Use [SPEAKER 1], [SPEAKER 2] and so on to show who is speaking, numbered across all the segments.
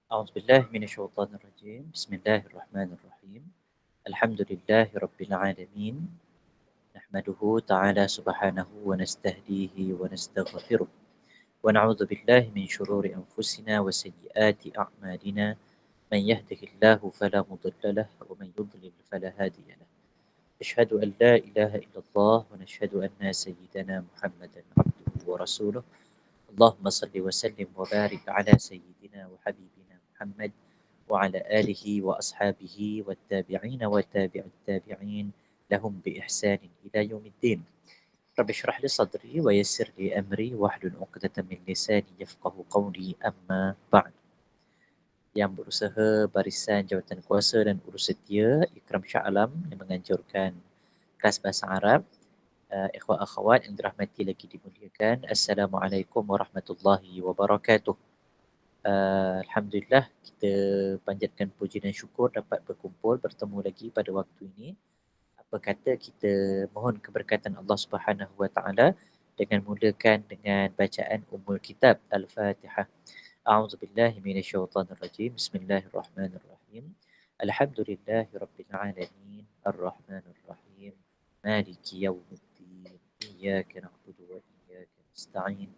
[SPEAKER 1] أعوذ بالله من الشيطان الرجيم بسم الله الرحمن الرحيم الحمد لله رب العالمين نحمده تعالى سبحانه ونستهديه ونستغفره ونعوذ بالله من شرور أنفسنا وسيئات أعمالنا من يهده الله فلا مضل له ومن يضلل فلا هادي له أشهد أن لا إله إلا الله ونشهد أن سيدنا محمدا عبده ورسوله اللهم صل وسلم وبارك على سيدنا وحبيبنا محمد وعلى آله وأصحابه والتابعين وتابع التابعين لهم بإحسان إلى يوم الدين رب اشرح لي صدري ويسر لي أمري واحلل عقدة من لساني يفقه قولي أما بعد yang berusaha barisan jawatan kuasa dan urus setia Ikram Shah Alam yang menganjurkan kelas bahasa Arab ikhwah akhwat yang dirahmati lagi dimuliakan Assalamualaikum warahmatullahi wabarakatuh. Alhamdulillah kita panjatkan puji dan syukur dapat berkumpul bertemu lagi pada waktu ini. Apa kata kita mohon keberkatan Allah Subhanahu Wa Taala dengan mulakan dengan bacaan Ummul Kitab Al-Fatihah. A'udzubillahi minasyaitonirrajim. Bismillahirrahmanirrahim. Alhamdulillahirabbil alamin. Arrahmanir rahim. Maliki yaumiddin. Iyyaka na'budu wa iyyaka nasta'in.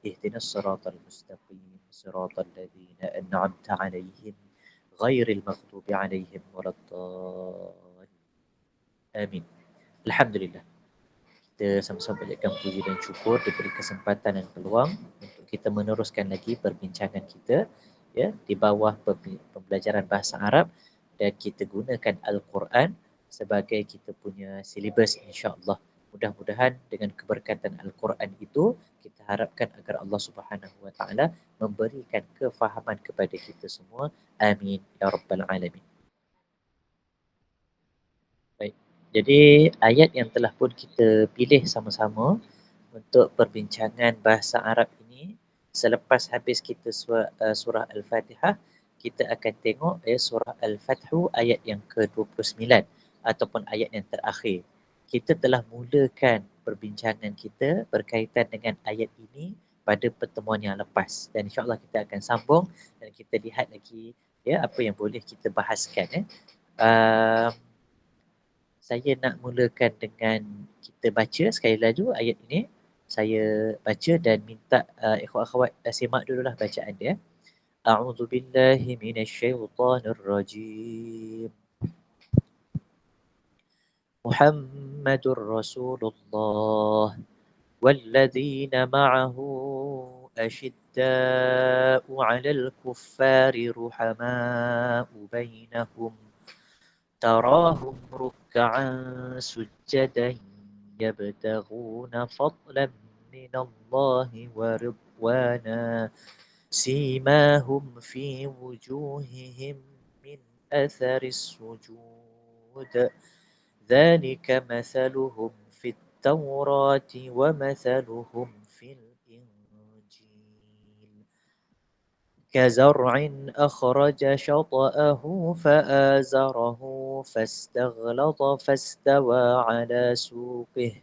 [SPEAKER 1] اهدنا الصراط المستقيم صراط الذين أنعمت عليهم غير المغضوب عليهم ولا الضالين آمين. Alhamdulillah. Kita sama-sama panjatkan puji dan syukur diberi kesempatan dan peluang untuk kita meneruskan lagi perbincangan kita ya di bawah pembelajaran bahasa Arab dan kita gunakan Al-Quran sebagai kita punya silibus insya-Allah. Mudah-mudahan dengan keberkatan Al-Quran itu kita harapkan agar Allah Subhanahu Wa Taala memberikan kefahaman kepada kita semua. Amin ya rabbal alamin. Baik. Jadi ayat yang telah pun kita pilih sama-sama untuk perbincangan bahasa Arab ini selepas habis kita surah Al-Fatihah kita akan tengok surah Al-Fathu ayat yang ke-29 ataupun ayat yang terakhir. Kita telah mulakan perbincangan kita berkaitan dengan ayat ini pada pertemuan yang lepas dan insya-Allah kita akan sambung dan kita lihat lagi ya apa yang boleh kita bahaskan Uh, saya nak mulakan dengan kita baca sekali lagi ayat ini. Saya baca dan minta ikhwan akhwat simak dululah bacaan dia. A'udzu billahi minasyaitonir rajim. Muhammadur Rasulullah والذين معه أشداء على الكفار رحماء بينهم تراهم ركعا سجدا يبتغون فضلا من الله ورضوانا سيماهم في وجوههم من أثر السجود ذلك مثلهم في التوراة ومثلهم في الإنجيل كزرع أخرج شطأه فآزره فاستغلظ فاستوى على سوقه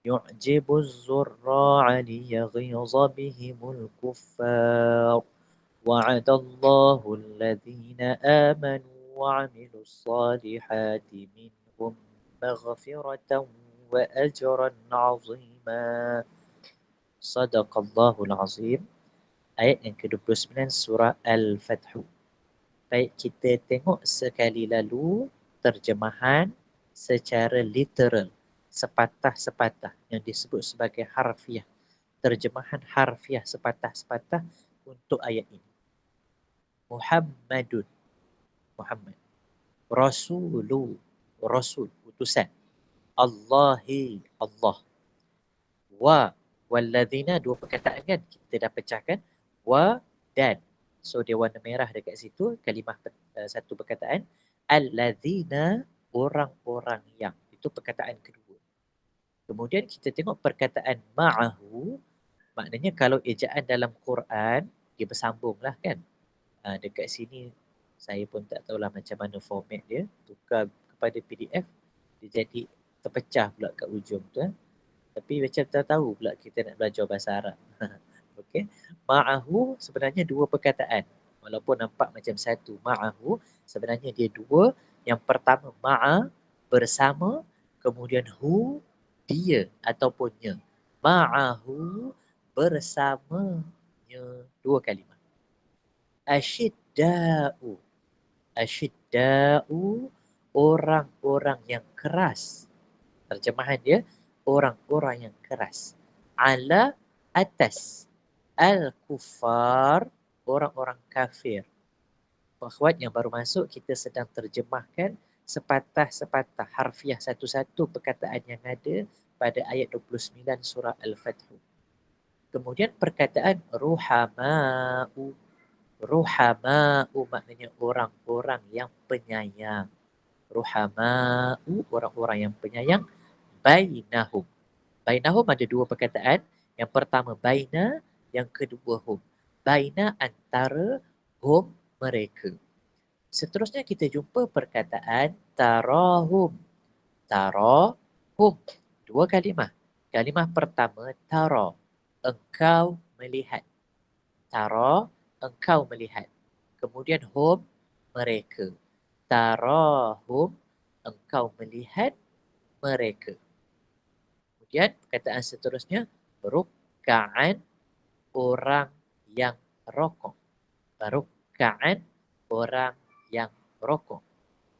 [SPEAKER 1] يعجب الزراع ليغيظ بهم الكفار وعد الله الذين آمنوا وعملوا الصالحات منهم مغفرة وأجرا عظيما صدق الله العظيم. Ayat yang ke-29 surah Al-Fathu. Baik, kita tengok sekali lalu terjemahan secara literal, sepatah-sepatah yang disebut sebagai harfiah. Terjemahan harfiah sepatah-sepatah untuk ayat ini. Muhammadun, Muhammad. Rasulu, Rasul, utusan. Allahi, Allah. Walladzina, dua perkataan kan? Kita dah pecahkan. Wa dan. So dia warna merah dekat situ. Kalimah satu perkataan. Alladzina, orang-orang yang. Itu perkataan kedua. Kemudian kita tengok perkataan ma'ahu. Maknanya kalau ejaan dalam Quran, dia bersambung lah kan. Dekat sini, saya pun tak tahulah macam mana format dia. Tukar kepada PDF, dia jadi terpecah pula kat ujung tu. Tapi macam tak tahu pula kita nak belajar bahasa Arab. Okey. Ma'ahu sebenarnya dua perkataan. Walaupun nampak macam satu, ma'ahu, sebenarnya dia dua. Yang pertama ma'a, bersama, kemudian hu, dia ataupun nya. Ma'ahu, bersamanya, dua kalimah. Asyidda'u, asyidda'u, orang-orang yang keras. Terjemahan dia, orang-orang yang keras. Ala, atas. Al-kufar, orang-orang kafir. Akhwat yang baru masuk, kita sedang terjemahkan sepatah-sepatah harfiah satu-satu perkataan yang ada pada ayat 29 surah Al-Fath. Kemudian perkataan ruhama'u. Ruhama'u maknanya orang-orang yang penyayang. Ruhama'u, orang-orang yang penyayang. Bainahum. Bainahum ada dua perkataan. Yang pertama baina, yang kedua hum. Baina antara, hum mereka. Seterusnya kita jumpa perkataan tarahum. Tarahum. Dua kalimah. Kalimah pertama tara. Engkau melihat. Tara, engkau melihat. Kemudian hum, mereka. Tarahum, engkau melihat mereka. Kemudian perkataan seterusnya rukka'an, orang yang rokok. Rukka'an, orang yang rokok.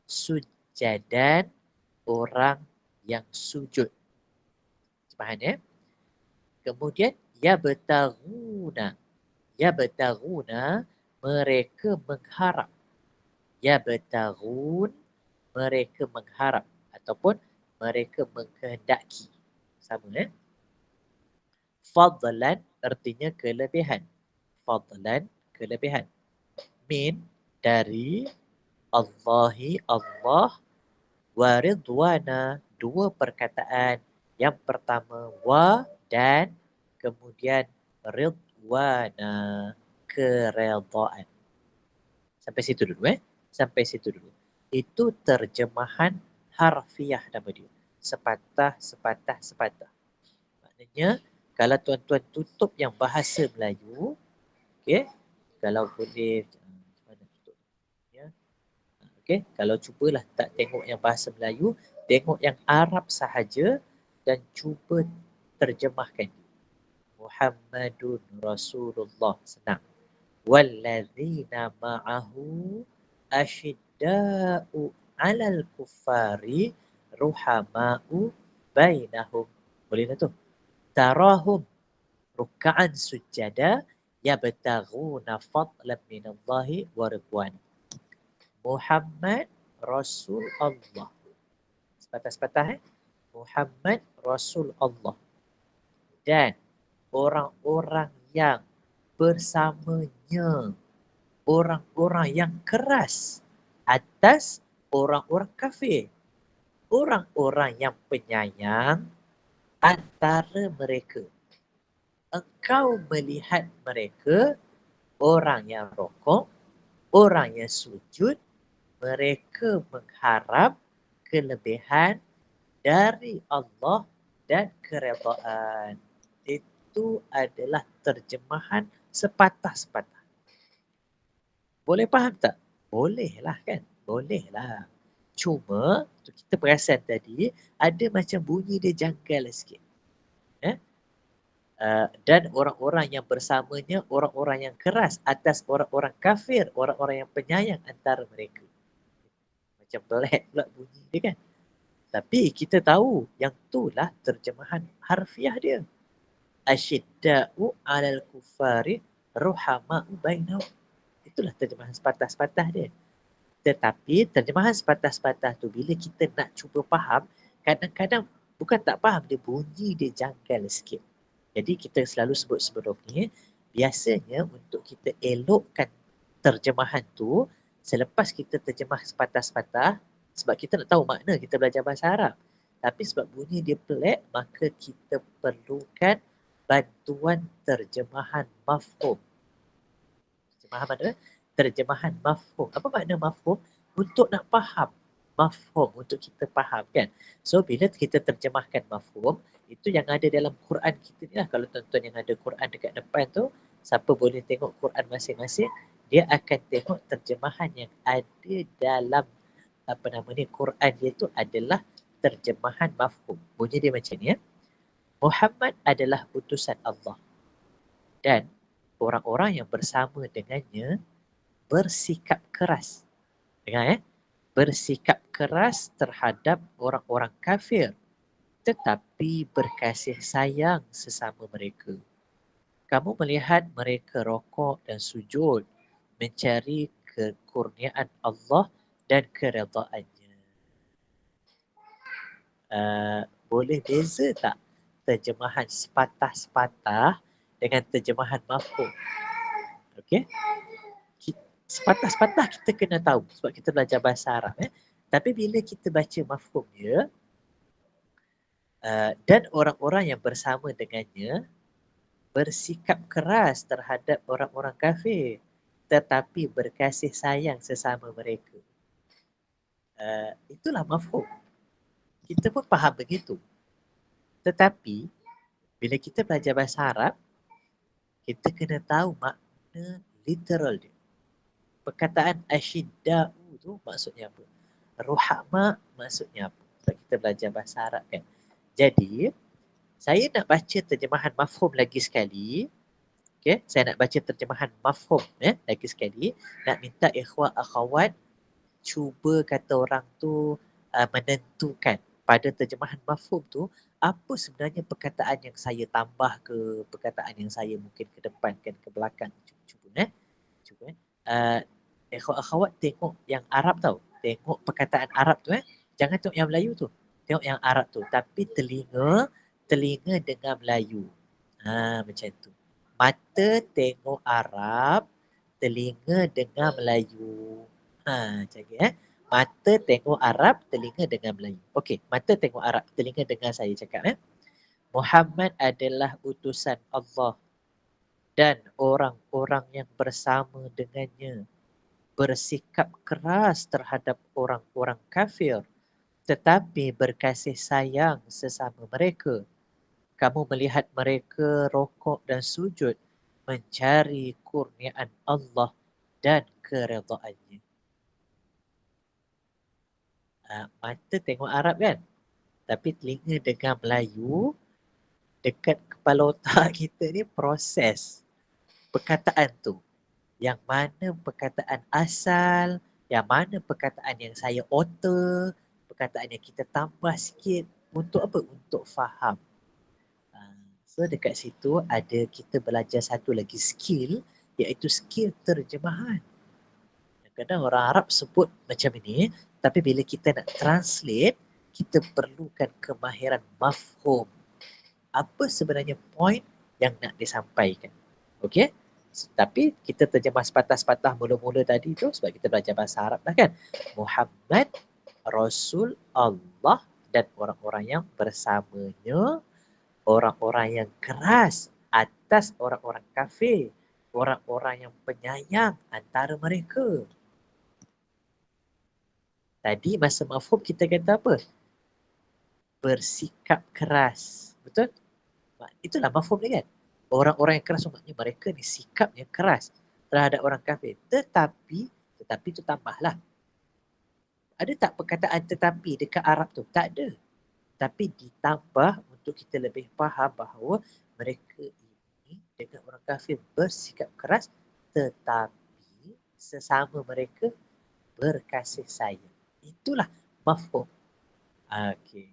[SPEAKER 1] Sujadan, orang yang sujud. Faham ya? Kemudian yabtaghuna. Yabtaghuna, mereka mengharap. Yabtaghun, mereka mengharap ataupun mereka mengkehendaki. Sama ya? Fadlan artinya kelebihan. Fadlan, kelebihan. Min, dari, Allahi, Allah, wa ridwana, dua perkataan. Yang pertama wa dan kemudian ridwana, keredaan. Sampai situ dulu Sampai situ dulu. Itu terjemahan harfiah nama dia. Sepatah, sepatah, sepatah. Maknanya kalau tuan-tuan tutup yang bahasa Melayu, okey, kalau boleh mana tutup ya. Okey, kalau cubalah tak tengok yang bahasa Melayu, tengok yang Arab sahaja dan cuba terjemahkan. Muhammadun Rasulullah, senang. Wallazina ma'ahu asyidda'u 'alal kuffari ruhama'u bainahum. Boleh dah tu. Tarahum ruk'an sujada yabtaghuna fadlan minallahi wa ridwan. Muhammad Rasul Allah. Sepatah-sepatah Muhammad Rasul Allah. Dan orang-orang yang bersamanya. Orang-orang yang keras atas orang-orang kafir. Orang-orang yang penyayang antara mereka. Engkau melihat mereka, orang yang rokok, orang yang sujud, mereka mengharap kelebihan dari Allah dan keredaan. Itu adalah terjemahan sepatah-sepatah. Boleh faham tak? Bolehlah kan? Bolehlah. Cuma kita perasan tadi ada macam bunyi dia janggal sikit. Dan orang-orang yang bersamanya, orang-orang yang keras atas orang-orang kafir, orang-orang yang penyayang antara mereka. Macam tolak pula bunyi dia kan. Tapi kita tahu yang itulah terjemahan harfiah dia. Asyidda'u 'alal kufari ruhama'u bainahum. Itulah terjemahan sepatah-sepatah dia. Tetapi terjemahan sepatah-sepatah tu bila kita nak cuba faham, kadang-kadang bukan tak faham, dia bunyi dia janggal sikit. Jadi kita selalu sebut sebelum ni, biasanya untuk kita elokkan terjemahan tu, selepas kita terjemah sepatah-sepatah, sebab kita nak tahu makna, kita belajar bahasa Arab. Tapi sebab bunyi dia pelik, maka kita perlukan bantuan terjemahan mafhum. Terjemahan mana? Terjemahan mafhum. Apa makna mafhum? Untuk nak faham. Mafhum, untuk kita faham kan. So bila kita terjemahkan mafhum, itu yang ada dalam Quran kita ni lah. Kalau tuan-tuan yang ada Quran dekat depan tu, siapa boleh tengok Quran masing-masing, dia akan tengok terjemahan yang ada dalam Quran dia tu adalah terjemahan mafhum. Bunyi dia macam ni ya. Muhammad adalah utusan Allah dan orang-orang yang bersama dengannya bersikap keras. Dengar ya. Bersikap keras terhadap orang-orang kafir tetapi berkasih sayang sesama mereka. Kamu melihat mereka rokok dan sujud mencari kekurniaan Allah dan keredaannya. Boleh beza tak terjemahan sepatah-sepatah dengan terjemahan mafhum? Okey. Sepatah-sepatah kita kena tahu sebab kita belajar bahasa Arab. Tapi bila kita baca mafhum dia, dan orang-orang yang bersama dengannya bersikap keras terhadap orang-orang kafir tetapi berkasih sayang sesama mereka. Itulah mafhum. Kita pun faham begitu. Tetapi bila kita belajar bahasa Arab, kita kena tahu makna literal dia. Perkataan asyidda'u tu maksudnya apa? Ruhama maksudnya apa? Sebab kita belajar bahasa Arab kan. Jadi, saya nak baca terjemahan mafhum lagi sekali. Okay? Saya nak baca terjemahan mafhum lagi sekali. Nak minta ikhwah akhawat cuba kata orang tu menentukan pada terjemahan mafhum tu apa sebenarnya perkataan yang saya tambah ke, perkataan yang saya mungkin kedepankan ke belakang. Cuba akhwat tengok yang Arab tau. Tengok perkataan Arab tu Jangan tengok yang Melayu tu. Tengok yang Arab tu. Tapi telinga dengar Melayu. Macam tu. Mata tengok Arab, telinga dengar Melayu. Macam ni Mata tengok Arab, telinga dengar Melayu. Okey, mata tengok Arab, telinga dengar saya cakap Muhammad adalah utusan Allah dan orang-orang yang bersama dengannya bersikap keras terhadap orang-orang kafir tetapi berkasih sayang sesama mereka. Kamu melihat mereka rokok dan sujud mencari kurniaan Allah dan keredaannya. Mata tengok Arab kan? Tapi telinga dengar Melayu, dekat kepala otak kita ni proses perkataan tu. Yang mana perkataan asal, yang mana perkataan yang saya alter, perkataan yang kita tambah sikit. Untuk apa? Untuk faham. So dekat situ ada kita belajar satu lagi skill, iaitu skill terjemahan. Kadang orang Arab sebut macam ini, tapi bila kita nak translate, kita perlukan kemahiran mafhum. Apa sebenarnya point yang nak disampaikan. Okey? Tapi kita terjemah sepatah-sepatah mula-mula tadi tu sebab kita belajar bahasa Arab dah kan. Muhammad, Rasul Allah dan orang-orang yang bersamanya, orang-orang yang keras atas orang-orang kafir, orang-orang yang penyayang antara mereka. Tadi masa mafhum kita kata apa? Bersikap keras. Betul? Itulah mafhum dia kan. Orang-orang yang keras maknanya mereka ni sikapnya keras terhadap orang kafir. Tetapi tu tambahlah. Ada tak perkataan tetapi dekat Arab tu? Tak ada. Tapi ditambah untuk kita lebih faham bahawa mereka ini dengan orang kafir bersikap keras tetapi sesama mereka berkasih sayang. Itulah mafhum. Okey.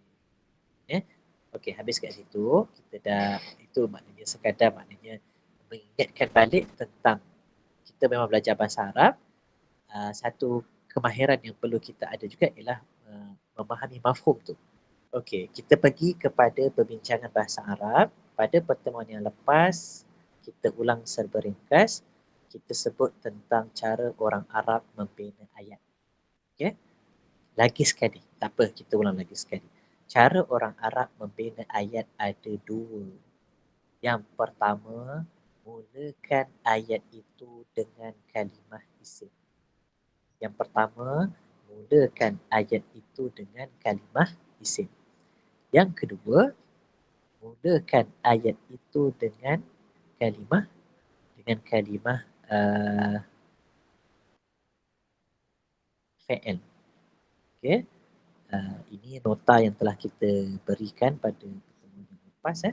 [SPEAKER 1] Okey, habis kat situ, kita dah, itu maknanya sekadar maknanya mengingatkan balik tentang kita memang belajar bahasa Arab. Satu kemahiran yang perlu kita ada juga ialah memahami mafhum tu. Okey, kita pergi kepada perbincangan bahasa Arab. Pada pertemuan yang lepas, kita ulang serba ringkas. Kita sebut tentang cara orang Arab membina ayat. Okey? Lagi sekali. Tak apa, kita ulang lagi sekali. Cara orang Arab membina ayat ada dua. Yang pertama, mulakan ayat itu dengan kalimah isim. Yang pertama, mulakan ayat itu dengan kalimah isim. Yang kedua, mulakan ayat itu dengan kalimah fi'il. Okey. Ini nota yang telah kita berikan pada pertemuan yang lepas.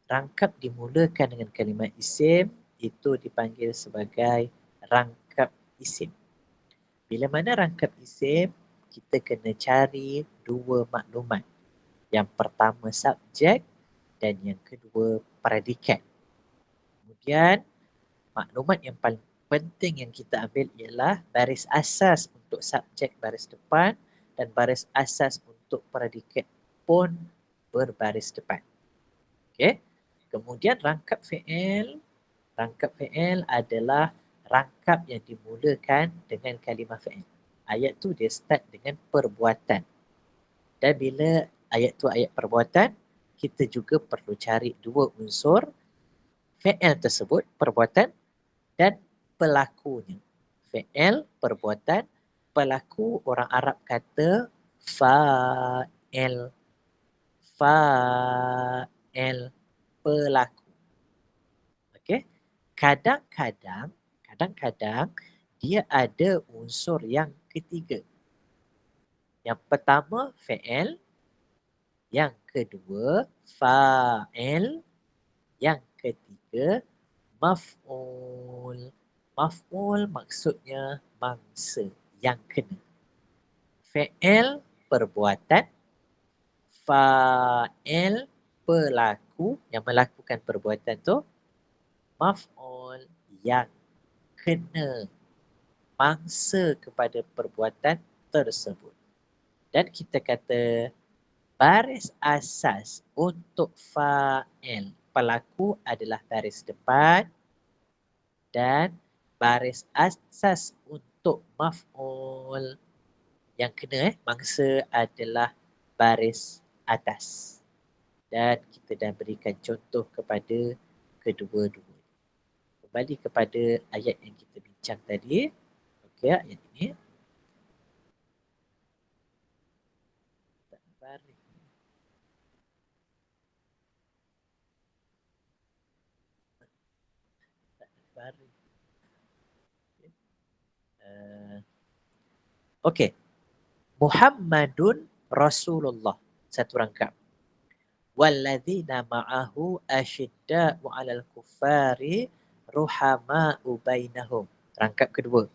[SPEAKER 1] Rangkap dimulakan dengan kalimah isim itu dipanggil sebagai rangkap isim. Bila mana rangkap isim, kita kena cari dua maklumat. Yang pertama subjek dan yang kedua predikat. Kemudian maklumat yang paling penting yang kita ambil ialah baris asas untuk subjek baris depan dan baris asas untuk predikat pun berbaris depan. Okey. Kemudian rangkap fi'il adalah rangkap yang dimulakan dengan kalimah fi'il. Ayat tu dia start dengan perbuatan. Dan bila ayat tu ayat perbuatan, kita juga perlu cari dua unsur fi'il tersebut, perbuatan dan pelakunya. Fi'il, perbuatan, pelaku orang Arab kata fa'il. Fa'il, pelaku. Okey. Kadang-kadang dia ada unsur yang ketiga. Yang pertama fi'il, yang kedua fa'il, yang ketiga maf'ul. Maf'ul maksudnya mangsa yang kena. Fi'il perbuatan, fa'il pelaku yang melakukan perbuatan tu, maf'ul yang kena mangsa kepada perbuatan tersebut. Dan kita kata baris asas untuk fa'il pelaku adalah baris depan dan baris asas untuk maf'ul yang kena mangsa adalah baris atas. Dan kita dah berikan contoh kepada kedua-dua. Kembali kepada ayat yang kita bincang tadi. Okey, ayat ini. Tak baris. Tak baris. Okey. Muhammadun Rasulullah. Satu rangkap. Walladzina ma'ahu asyidda'u 'alal kuffari ruhama'u bainahum. Rangkap kedua.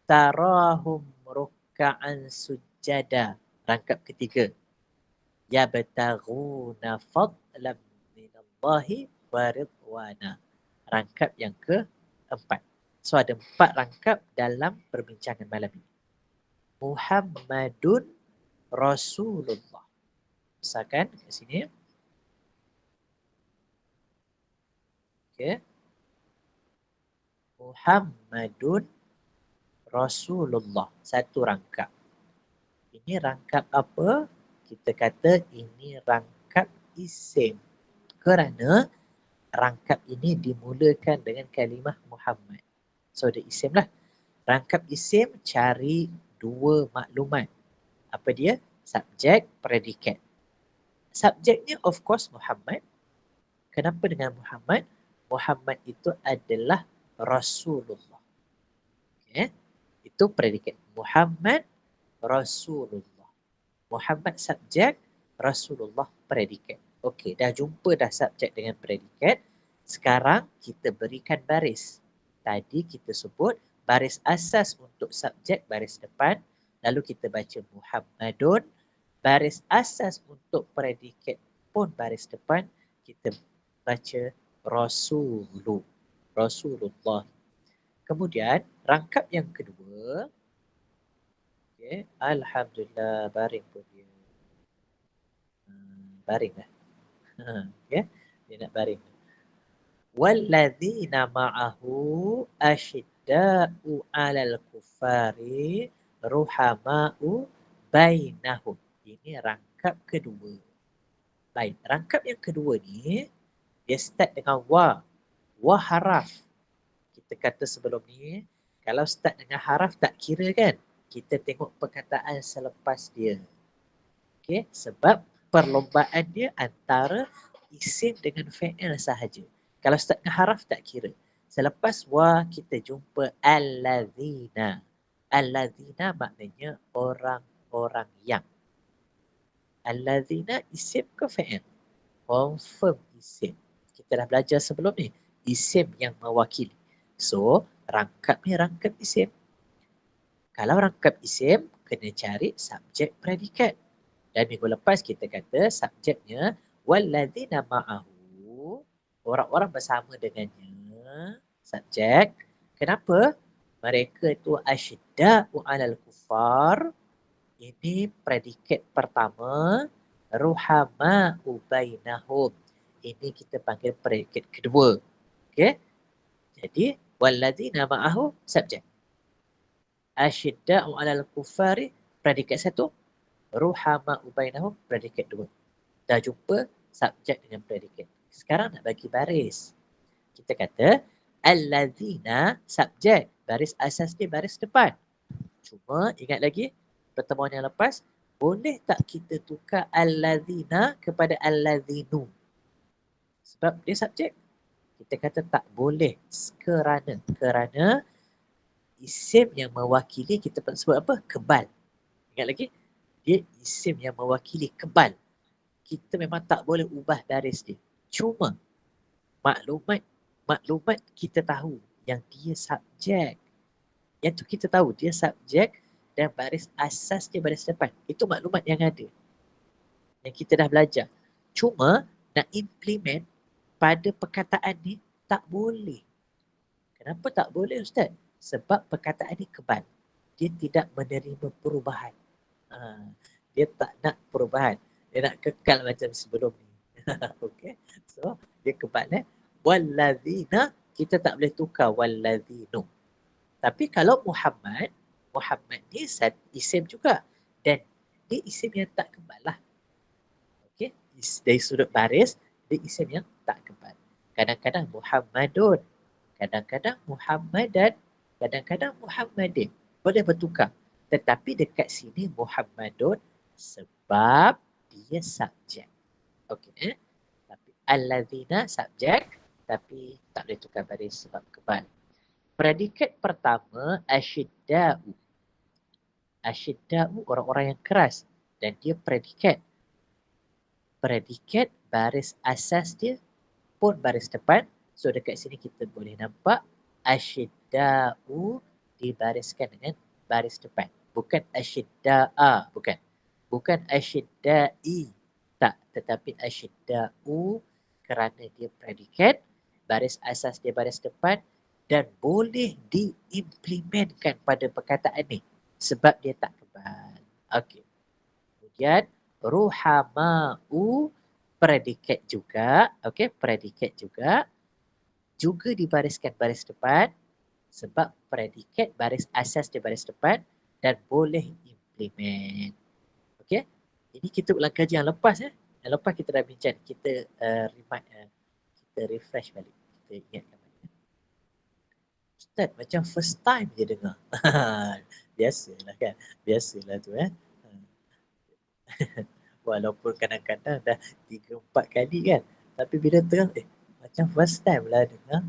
[SPEAKER 1] Tarahum rukka'an sujada. Rangkap ketiga. Yabtaghuna fadlan minallahi wa ridwana. Rangkap yang keempat. So ada 4 rangkap dalam perbincangan malam ini. Muhammadun Rasulullah. Misalkan di sini. Okey. Muhammadun Rasulullah. Satu rangkap. Ini rangkap apa? Kita kata ini rangkap isim. Kerana rangkap ini dimulakan dengan kalimah Muhammad. So dia isim lah. Rangkap isim cari dua maklumat. Apa dia? Subjek, predikat. Subjeknya of course Muhammad. Kenapa dengan Muhammad? Muhammad itu adalah Rasulullah. Okay. Itu predikat. Muhammad Rasulullah. Muhammad subjek, Rasulullah predikat. Okey, dah jumpa dah subjek dengan predikat. Sekarang kita berikan baris. Tadi kita sebut baris asas untuk subjek baris depan. Lalu kita baca Muhammadun. Baris asas untuk predikat pun baris depan. Kita baca Rasulu. Rasulullah. Kemudian rangkap yang kedua. Okay. Alhamdulillah baring pun dia. Baring lah. Okay. Dia nak baring. Walladzina ma'ahu asyidda'u 'alal kuffari ruhama'u bainahum. Ini rangkap kedua. Baik, rangkap yang kedua ni dia start dengan wa. Wa haraf. Kita kata sebelum ni kalau start dengan haraf tak kira kan? Kita tengok perkataan selepas dia. Okey, sebab perlombaan dia antara isim dengan fi'il sahaja. Kalau start dengan haraf tak kira. Selepas wa kita jumpa allazina. Alladzina maknanya orang-orang yang. Alladzina isim ke fi'il? Confirm isim. Kita dah belajar sebelum ni. Isim yang mewakili. So, rangkap ni rangkap isim. Kalau rangkap isim, kena cari subjek predikat. Dan minggu lepas kita kata subjeknya walladzina ma'ahu, orang-orang bersama dengannya, subjek. Kenapa? Mereka itu asyidda'u 'alal kufar. Ini predikat pertama, ruhama'u bainahum. Ini kita panggil predikat kedua. Okey? Jadi walladzina ma'ahu subjek. Asyidda'u 'alal kufari predikat satu, ruhama'u bainahum predikat dua. Dah jumpa subjek dengan predikat. Sekarang nak bagi baris. Kita kata alladzina subjek, baris asas dia baris depan. Cuma ingat lagi pertemuan yang lepas, boleh tak kita tukar alladzina kepada alladzinu? Sebab dia subjek. Kita kata tak boleh kerana isim yang mewakili kita sebut apa? Kebal. Ingat lagi? Dia isim yang mewakili kebal. Kita memang tak boleh ubah baris dia. Cuma maklumat kita tahu yang dia subjek. Yang tu kita tahu dia subjek dan baris asas dia baris depan. Itu maklumat yang ada. Yang kita dah belajar. Cuma nak implement pada perkataan ni tak boleh. Kenapa tak boleh Ustaz? Sebab perkataan ni kebal. Dia tidak menerima perubahan. Dia tak nak perubahan. Dia nak kekal macam sebelum ni. Okay. So, dia kebal. Walladzina, kita tak boleh tukar walladzinu. Tapi kalau Muhammad ni isim juga. Dan dia isim yang tak kebal lah. Okay. Dari sudut baris, dia isim yang tak kebal. Kadang-kadang Muhammadun. Kadang-kadang Muhammadan. Kadang-kadang Muhammadin. Boleh bertukar. Tetapi dekat sini Muhammadun sebab dia subjek. Okey. Tapi alladzina subjek tapi tak boleh tukar baris sebab kebal. Predikat pertama asyidda'u. Asyidda'u orang-orang yang keras dan dia predikat. Predikat baris asas dia pun baris depan. So dekat sini kita boleh nampak asyidda'u dibariskan dengan baris depan. Bukan asyidda'a, bukan. Bukan asyidda'i, tak. Tetapi asyidda'u kerana dia predikat, baris asas dia baris depan dan boleh diimplementkan pada perkataan ni sebab dia tak kebal. Okey. Kemudian ruhama'u predikat juga, okey, predikat juga dibariskan baris depan sebab predikat baris asas dia baris depan dan boleh implement. Okey. Ini kita ulang kaji yang lepas ya. Yang lepas kita dah bincang, kita kita refresh balik. Kita ingatkan balik. Ustaz, macam first time je dengar. Biasalah kan. Biasalah tu Walaupun kadang-kadang dah 3-4 kali kan. Tapi bila terang, macam first time lah dengar.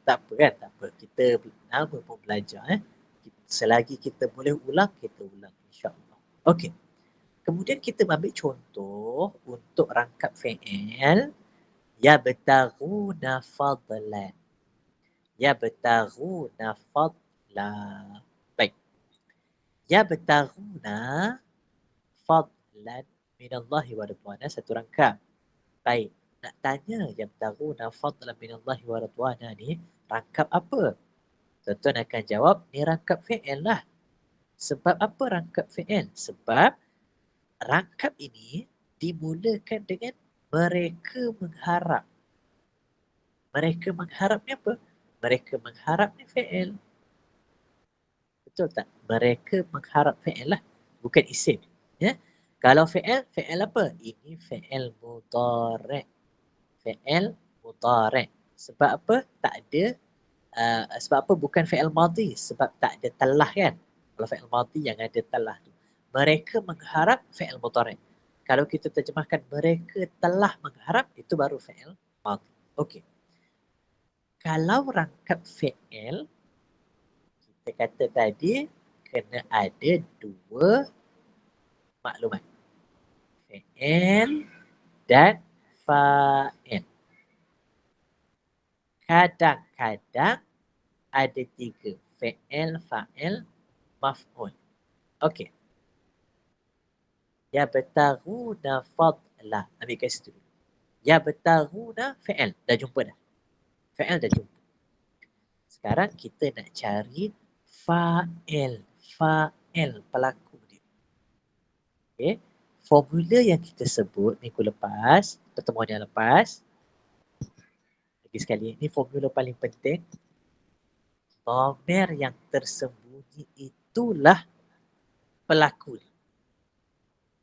[SPEAKER 1] Tak apa kan, tak apa. Kita nama pun belajar Selagi kita boleh ulang, kita ulang insya-Allah. Okey. Kemudian kita ambil contoh untuk rangkap fi'il yabtaghuna fadlan. Yabtaghuna fadlan. Baik. Yabtaghuna fadlan minallahi wa ridwana, satu rangkap. Baik. Nak tanya yabtaghuna fadlan minallahi wa ridwana ni rangkap apa? Tuan-tuan akan jawab, ni rangkap fi'il lah. Sebab apa rangkap fi'il? Sebab rangkap ini dimulakan dengan mereka mengharap. Mereka mengharap ni apa? Mereka mengharap ni fi'il. Betul tak? Mereka mengharap fi'il lah. Bukan isim. Ya? Kalau fi'il, fi'il apa? Ini fi'il mudhari'. Fi'il mudhari'. Sebab apa? Tak ada sebab apa bukan fi'il madhi? Sebab tak ada telah kan? Kalau fi'il madhi yang ada telah tu. Mereka mengharap fi'il mudhari'. Kalau kita terjemahkan mereka telah mengharap, itu baru fi'il madhi. Okey. Kalau rangkap fi'il, kita kata tadi, kena ada dua maklumat. Fi'il dan fa'il. Kadang-kadang ada tiga. Fi'il, fa'il, maf'ul. Okey. Yabtaghuna fadlah. Ambil kat situ. Yabtaghuna fi'il. Dah jumpa dah. Fi'il dah jumpa. Sekarang kita nak cari fa'il. Fa'il pelaku dia. Okey. Formula yang kita sebut minggu lepas, pertemuan yang lepas. Lagi sekali, ini formula paling penting. Dhamir yang tersembunyi itulah pelaku dia.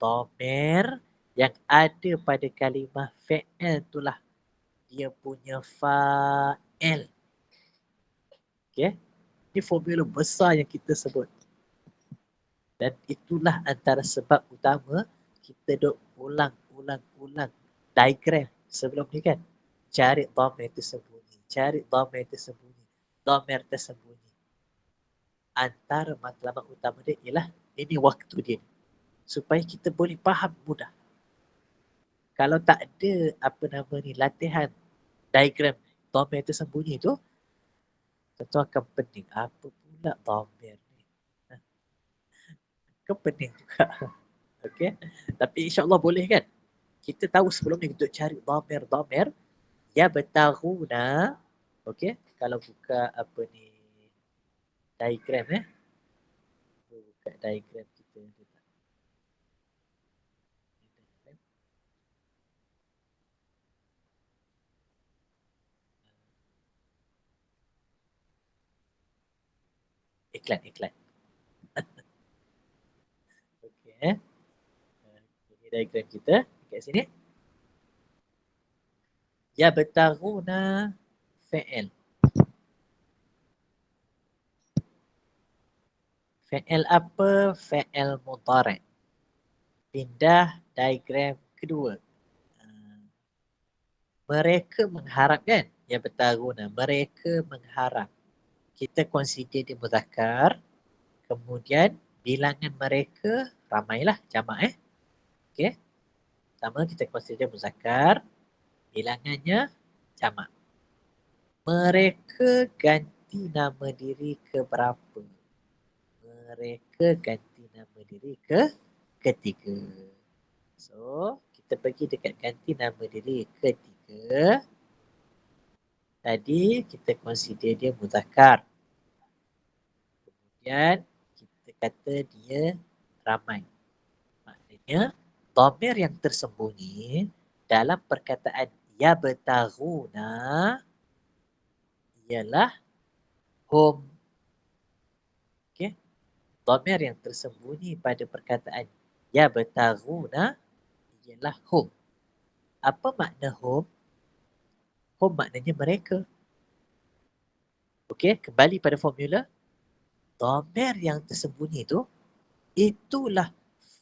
[SPEAKER 1] Dhamir yang ada pada kalimah fi'il itulah dia punya fa'il. Okay? Ini formula besar yang kita sebut. Dan itulah antara sebab utama kita duk ulang-ulang diagram sebelum ni kan. Cari dhamir tersembunyi. Cari dhamir tersembunyi. Dhamir tersembunyi. Antara matlamat utama dia ialah ini waktu dia. Supaya kita boleh faham mudah. Kalau tak ada apa nama ni latihan diagram dhamir tersembunyi tu, tentu akan pening. Apa pula dhamir ni? Kan pening juga. Okey. Tapi insya-Allah boleh kan? Kita tahu sebelum ni untuk cari dhamir ya betaghuna. Okey. Kalau buka apa ni diagram buka diagram kita. Iklan. Okey. Ini diagram kita kat sini. Ya betaghuna fi'il. Fi'il apa? Fi'il mudhari'. Pindah diagram kedua. Mereka mengharap kan? Ya bertaruna. Mereka mengharap. Kita consider dia muzakkar. Kemudian bilangan mereka ramailah jamak Okey. Pertama kita consider muzakkar. Bilangannya jamak. Mereka ganti nama diri ke berapa? Mereka ganti nama diri ke ketiga. So, kita pergi dekat ganti nama diri ketiga. Tadi kita consider dia muzakkar. Kemudian kita kata dia ramai. Maknanya dhamir yang tersembunyi dalam perkataan yabtaghuna ialah hum. Okey. Dhamir yang tersembunyi pada perkataan yabtaghuna ialah hum. Apa makna hum? Hum maknanya mereka. Okey, kembali pada formula. Dhamir yang tersembunyi tu itulah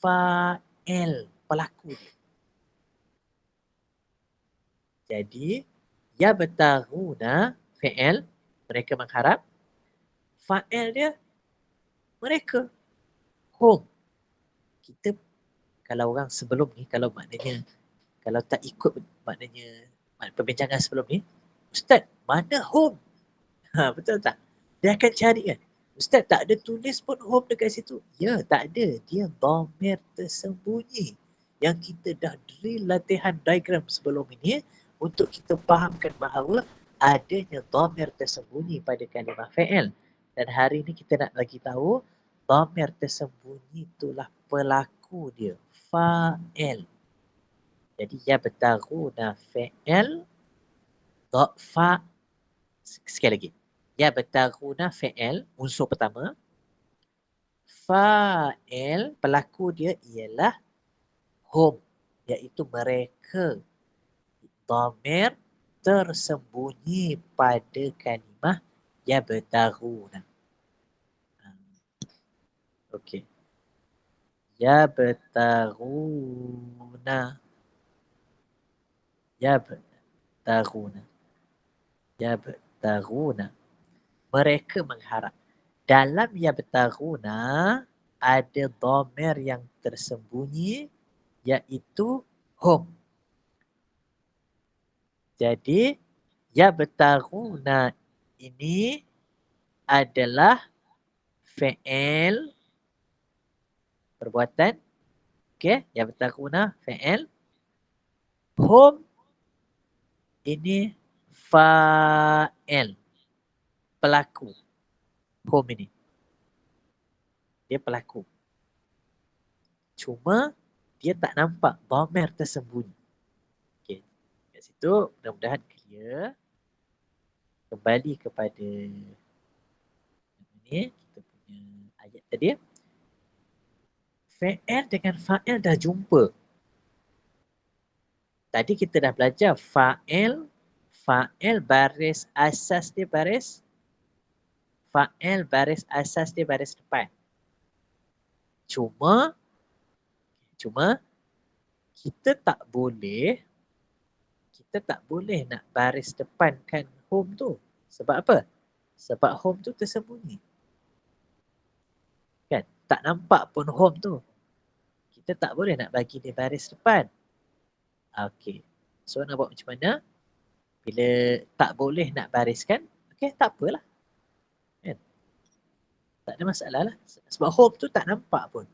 [SPEAKER 1] fa'il pelaku dia. Jadi yabtaghuna fi'il mereka mengharap, fa'il dia mereka hum. Kita kalau orang sebelum ni kalau maknanya kalau tak ikut maknanya perbincangan sebelum ni, ustaz mana hum? Betul tak? Dia akan cari kan. Ustaz tak ada tulis pun home dekat situ. Ya tak ada. Dia dhamir tersembunyi. Yang kita dah drill latihan diagram sebelum ini untuk kita fahamkan bahawa adanya dhamir tersembunyi pada kalimah fi'il. Dan hari ini kita nak lagi tahu dhamir tersembunyi itulah pelaku dia. Fa'il. Jadi ya bertaruna fi'il fa sekali lagi. Ya bertaruna fi'il, unsur pertama. Fa'il, pelaku dia ialah hum, iaitu mereka. Dhamir tersembunyi pada kalimah ya bertaruna. Okey. Ya bertaruna. Ya bertaruna. Ya bertaruna. Mereka mengharap. Dalam yabtaghuna ada dhamir yang tersembunyi iaitu hum. Jadi yabtaghuna ini adalah fi'il perbuatan. Okey, yabtaghuna fi'il. Hum ini fa'il, pelaku. Hum ini dia pelaku. Cuma dia tak nampak dhamir tersembunyi. Okey. Kat situ mudah-mudahan clear. Kembali kepada ni kita punya ayat tadi. Fi'il dengan fa'il dah jumpa. Tadi kita dah belajar fa'il baris asas dia baris asas dia baris depan. Cuma kita tak boleh nak baris depankan home tu. Sebab apa? Sebab home tu tersembunyi. Kan? Tak nampak pun home tu. Kita tak boleh nak bagi dia baris depan. Okey. So nak buat macam mana? Bila tak boleh nak bariskan, okey, tak apalah. Kan? Tak ada masalah lah. Sebab home tu tak nampak pun.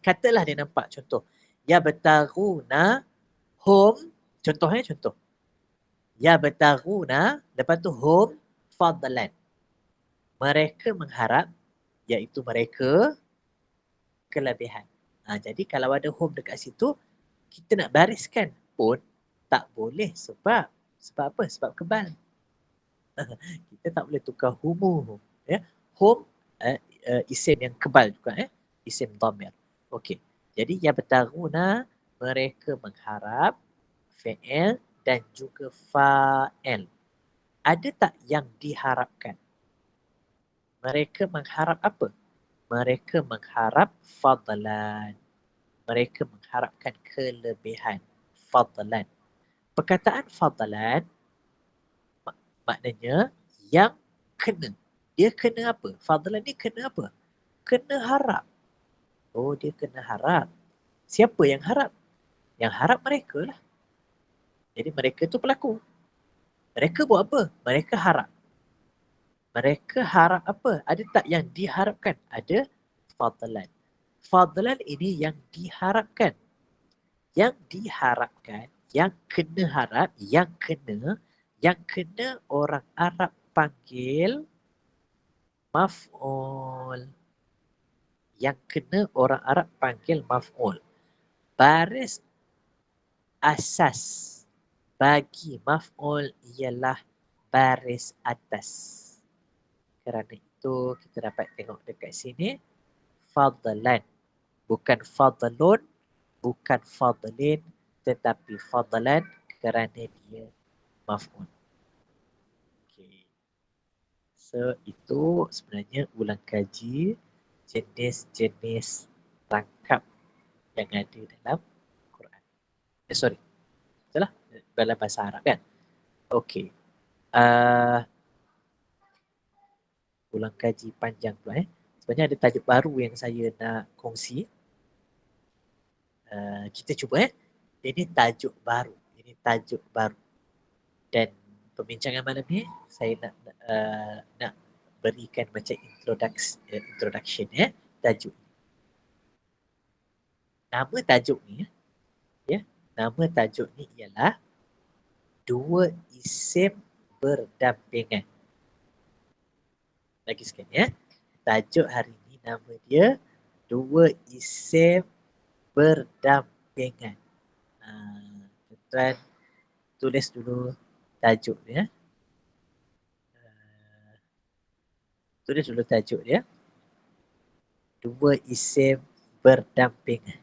[SPEAKER 1] Katalah dia nampak, contoh. Yabtaghuna hum, contoh. Yabtaghuna, lepas tu hum fadlan. Mereka mengharap, iaitu mereka kelebihan. Jadi kalau ada hum dekat situ, kita nak bariskan pun tak boleh sebab apa? Sebab kebal. Kita tak boleh tukar humu. Ya? Hum isim yang kebal juga. Isim dhamir. Okey. Jadi yabtaghuna, mereka mengharap, fi'il dan juga fa'il. Ada tak yang diharapkan? Mereka mengharap apa? Mereka mengharap fadlan. Mereka mengharapkan kelebihan. Fadlan. Perkataan fadlan maknanya yang kena. Dia kena apa? Fadlan ni kena apa? Kena harap. Oh, dia kena harap. Siapa yang harap? Yang harap mereka lah. Jadi mereka tu pelaku. Mereka buat apa? Mereka harap. Mereka harap apa? Ada tak yang diharapkan? Ada fadlan. Fadlan ini yang diharapkan. Yang diharapkan, yang kena harap, yang kena orang Arab panggil maf'ul. Yang kena orang Arab panggil maf'ul. Baris asas bagi maf'ul ialah baris atas. Kerana itu kita dapat tengok dekat sini fadlan, bukan fadlun, bukan fadlin, tetapi fadlan kerana dia maf'ul. Okay. So itu sebenarnya ulang kaji jenis-jenis rangkap yang ada dalam Quran. Sorry. Itulah dalam bahasa Arab kan. Okey. Ulang kaji panjang pula Sebenarnya ada tajuk baru yang saya nak kongsi. Kita cuba Ini tajuk baru. Dan pembincangan malam ni saya nak berikan macam introduction tajuk. Nama tajuk ni nama tajuk ni ialah dua isim berdampingan. Lagi sekali tajuk hari ni nama dia dua isim berdampingan. Tuan tulis dulu tajuk dia. Tulis dulu tajuk dia. Dua isim berdampingan.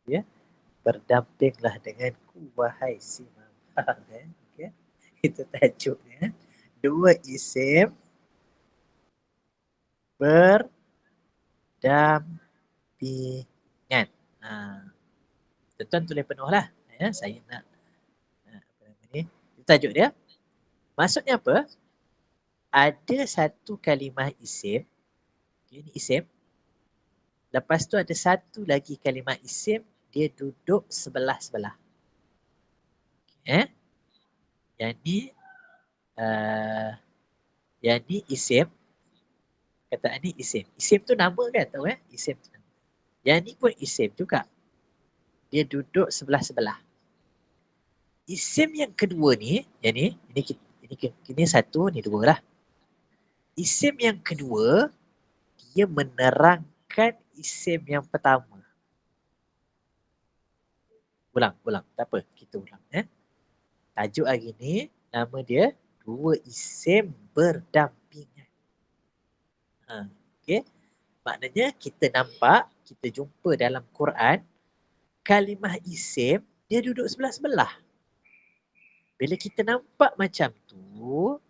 [SPEAKER 1] Ya. Berdampinglah denganku wahai si mama. Okay. Itu tajuk dia. Dua isim berdampingan. Tuan tulis penuh lah. Saya nak apa nama ni? Tajuk dia. Maksudnya apa? ada satu kalimah isim, ini isim. Lepas tu ada satu lagi kalimah isim, dia duduk sebelah-sebelah. Yang ni yang ni isim. Kataan ni isim. Isim tu nama kan, tahu isim tu. Yang ni pun isim juga. Dia duduk sebelah-sebelah. Isim yang kedua ni, yang ni, ini satu, ni dua lah. Isim yang kedua, dia menerangkan isim yang pertama. Ulang. Tak apa, kita ulang. Tajuk hari ni, nama dia dua isim berdampingan. Okay. Maknanya kita nampak, kita jumpa dalam Quran, kalimah isim, dia duduk sebelah-sebelah. Bila kita nampak macam tu,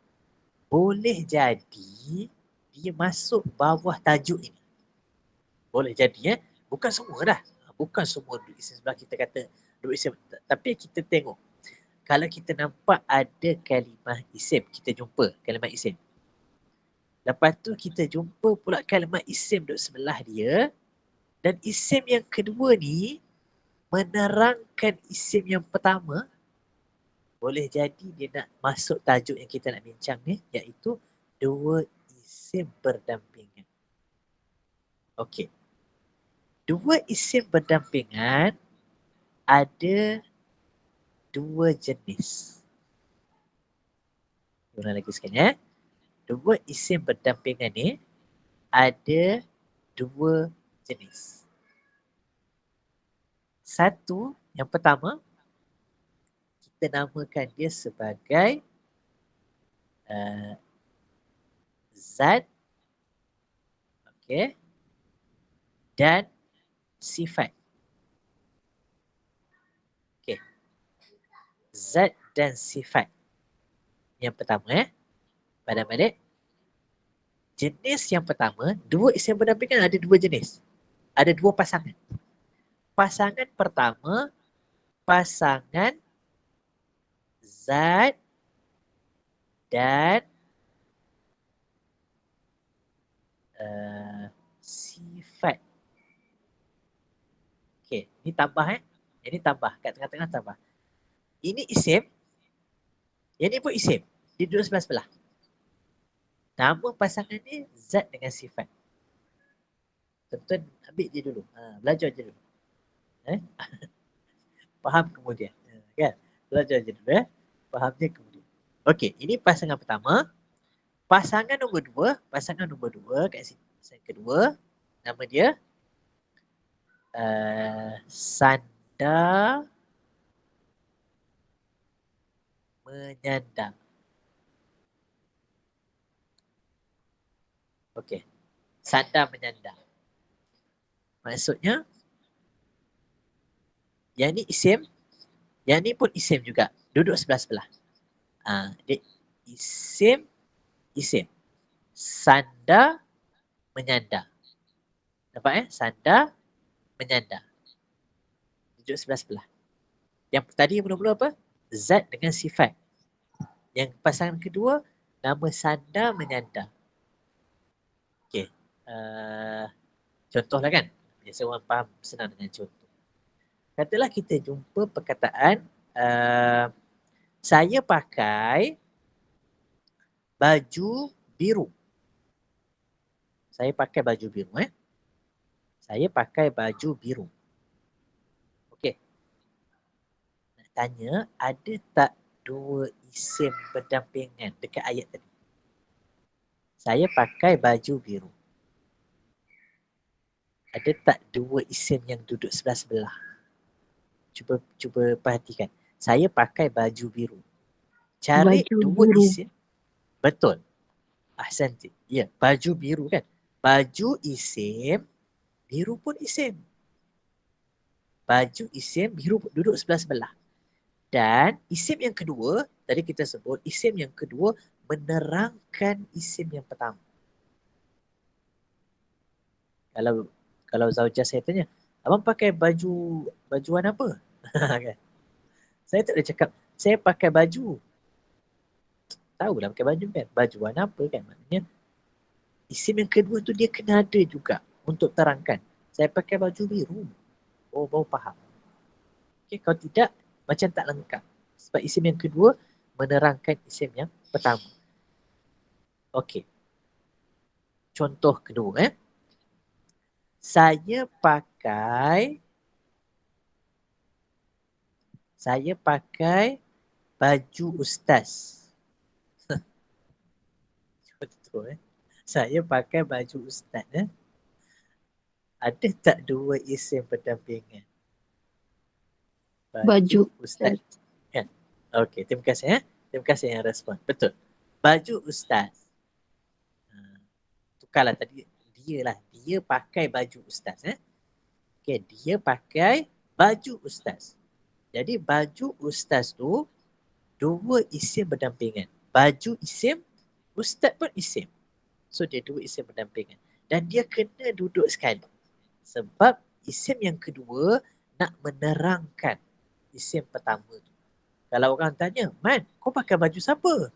[SPEAKER 1] boleh jadi dia masuk bawah tajuk ini. Boleh jadi bukan semua dah. Bukan semua duduk isim sebelah kita kata duduk isim. Tapi kita tengok. Kalau kita nampak ada kalimah isim, kita jumpa kalimah isim. Lepas tu kita jumpa pula kalimah isim duduk sebelah dia. Dan isim yang kedua ni menerangkan isim yang pertama. Boleh jadi dia nak masuk tajuk yang kita nak bincang ni, iaitu dua isim berdampingan. Okey. Dua isim berdampingan ada dua jenis. Ulang lagi sekali Dua isim berdampingan ni ada dua jenis. Satu, yang pertama, kita namakan dia sebagai zat, okey, dan sifat. Okey. Zat dan sifat. Yang pertama pada balik. Jenis yang pertama, dua isim berdampingan ada dua jenis. Ada dua pasangan. Pasangan pertama, pasangan zat dan sifat. Okey, ini tambah Ini tambah, kat tengah-tengah tambah. Ini isim, yang ni pun isim. Dia duduk sebelah-sebelah. Nama pasangan ni zat dengan sifat. Tuan-tuan ambil je dulu. Belajar je dulu. Faham kemudian. Kan? Belajar je dulu. Fahamnya kemudian. Okey, ini pasangan pertama. Pasangan nombor dua kat sini. Pasangan kedua, nama dia sanda menyandang. Okey. Sanda menyandang. Maksudnya, yang ni isim, yang ni pun isim juga. Duduk sebelah-sebelah. Dia isim. Sanda menyandang. Nampak Sanda menyandang. Duduk sebelah-sebelah. Yang tadi mula-mula apa? Zat dengan sifat. Yang pasangan kedua, nama sanda menyandang. Okey. Contohlah kan. Biasa orang faham senang dengan contoh. Katalah kita jumpa perkataan saya pakai baju biru. Saya pakai baju biru. Saya pakai baju biru. Okey. Nak tanya, ada tak dua isim berdampingan dekat ayat tadi? Saya pakai baju biru. Ada tak dua isim yang duduk sebelah-sebelah? Cuba perhatikan. Saya pakai baju biru. Cari
[SPEAKER 2] baju
[SPEAKER 1] dua
[SPEAKER 2] biru.
[SPEAKER 1] isim. Betul. Ahsanti. Ya, baju biru kan. Baju isim, biru pun isim. Baju isim, biru duduk sebelah-sebelah. Dan isim yang kedua, tadi kita sebut isim yang kedua menerangkan isim yang pertama. Kalau Zaujah saya tanya, abang pakai baju warna apa? Kan? Saya tak boleh cakap, saya pakai baju tahulah pakai baju kan. Baju warna apa kan. Maknanya isim yang kedua tu dia kena ada juga untuk terangkan. Saya pakai baju biru. Oh, baru faham. Okay, kalau tidak, macam tak lengkap. Sebab isim yang kedua menerangkan isim yang pertama. Okey. Contoh kedua. Saya pakai baju ustaz. Contoh. Saya pakai baju ustaz. Ada tak dua isim pendampingan? Baju ustaz. Kan? Okey, terima kasih. Terima kasih yang respon. Betul. Baju ustaz. Tukarlah tadi. Dia pakai baju ustaz. Okay, dia pakai baju ustaz. Jadi baju ustaz tu dua isim berdampingan. Baju isim, ustaz pun isim. So dia dua isim berdampingan. Dan dia kena duduk sekali. Sebab isim yang kedua nak menerangkan isim pertama tu. Kalau orang tanya, Man, kau pakai baju siapa?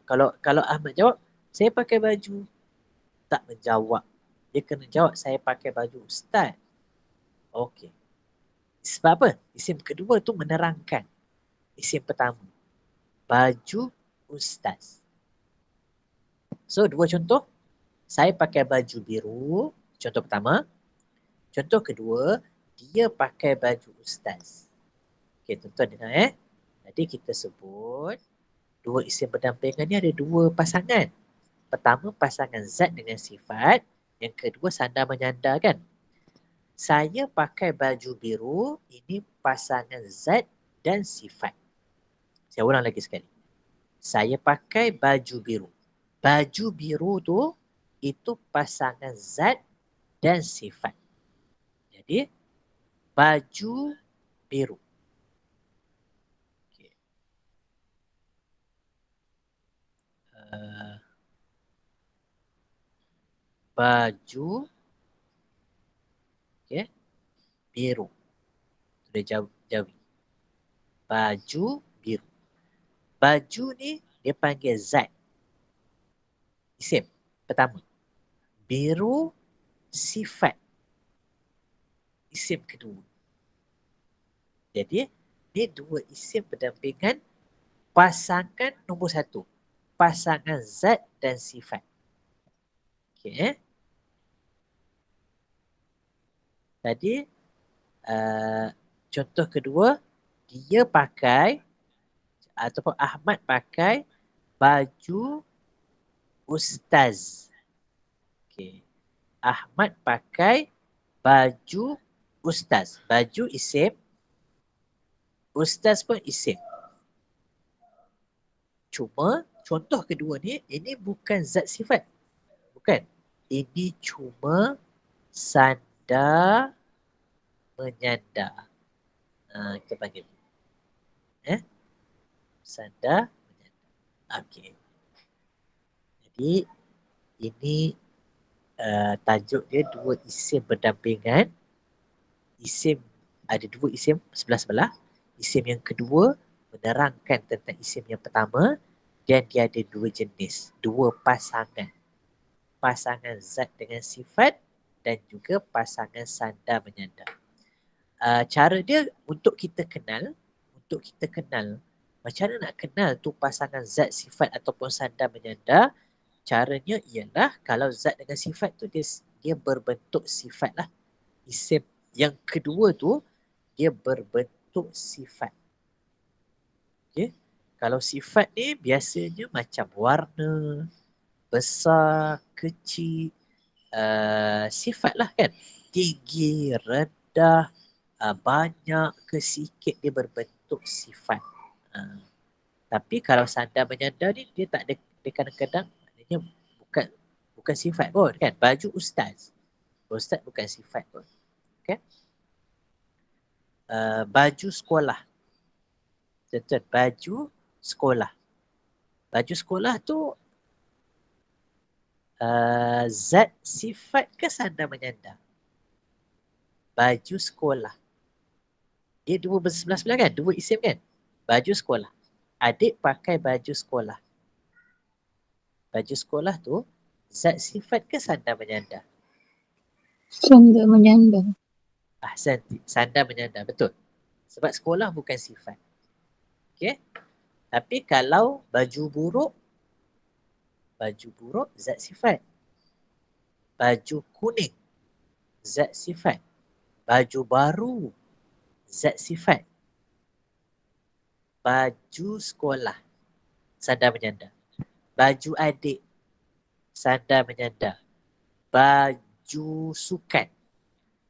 [SPEAKER 1] Kalau Ahmad jawab, saya pakai baju. Tak menjawab. Dia kena jawab, saya pakai baju ustaz. Okey. Sebab apa? Isim kedua tu menerangkan isim pertama. Baju ustaz. So, dua contoh. Saya pakai baju biru. Contoh pertama. Contoh kedua, dia pakai baju ustaz. Okey, tuan-tuan dengar Jadi kita sebut dua isim berdampingan ni ada dua pasangan. Pertama, pasangan zat dengan sifat. Yang kedua, sandar menyandar kan? Saya pakai baju biru, ini pasangan zat dan sifat. Saya ulang lagi sekali. Saya pakai baju biru. Baju biru tu itu pasangan zat dan sifat. Jadi baju biru. Okay. Baju biru. Sudah jauh. Baju biru. Baju ni dia panggil zat. Isim pertama. Biru sifat. Isim kedua. Jadi ni dua isim berdampingan pasangan nombor satu. Pasangan zat dan sifat. Okay. Tadi contoh kedua, dia pakai ataupun Ahmad pakai baju ustaz. Okay. Ahmad pakai baju ustaz. Baju isim, ustaz pun isim. Cuma contoh kedua ni, ini bukan zat sifat. Bukan. Ini cuma sandar menyandar. Kita panggil. Sandar menyandar. Okey. Jadi ini tajuk dia dua isim berdampingan. Isim, ada dua isim sebelah-sebelah. Isim yang kedua menerangkan tentang isim yang pertama dan dia ada dua jenis, dua pasangan. Pasangan zat dengan sifat dan juga pasangan sandar menyandar. Cara dia untuk kita kenal macam mana nak kenal tu pasangan zat, sifat ataupun sandar menyandar. Caranya ialah kalau zat dengan sifat tu dia berbentuk sifat lah. Isim yang kedua tu dia berbentuk sifat. Okay. Kalau sifat ni biasanya macam warna, besar, kecil, sifat lah kan. Tinggi, rendah, banyak ke sikit dia berbentuk sifat. Tapi kalau sandar menyandar ni dia tak ada, dia kadang-kadang maknanya bukan sifat pun kan. Baju ustaz. Ustaz bukan sifat pun. Okay. Baju sekolah. Contoh baju sekolah. Baju sekolah tu zat sifat ke sandar menyandar? Baju sekolah. Dia dua bersebelah-sebelah kan? Dua isim kan? Baju sekolah. Adik pakai baju sekolah. Baju sekolah tu zat sifat ke sandar menyandar?
[SPEAKER 2] Sandar menyandar.
[SPEAKER 1] Ahsan, sandar menyandar, betul. Sebab sekolah bukan sifat. Okey. Tapi kalau baju buruk zat sifat. Baju kuning zat sifat. Baju baru zat sifat. Baju sekolah sandar menyandar. Baju adik sandar menyandar. Baju sukan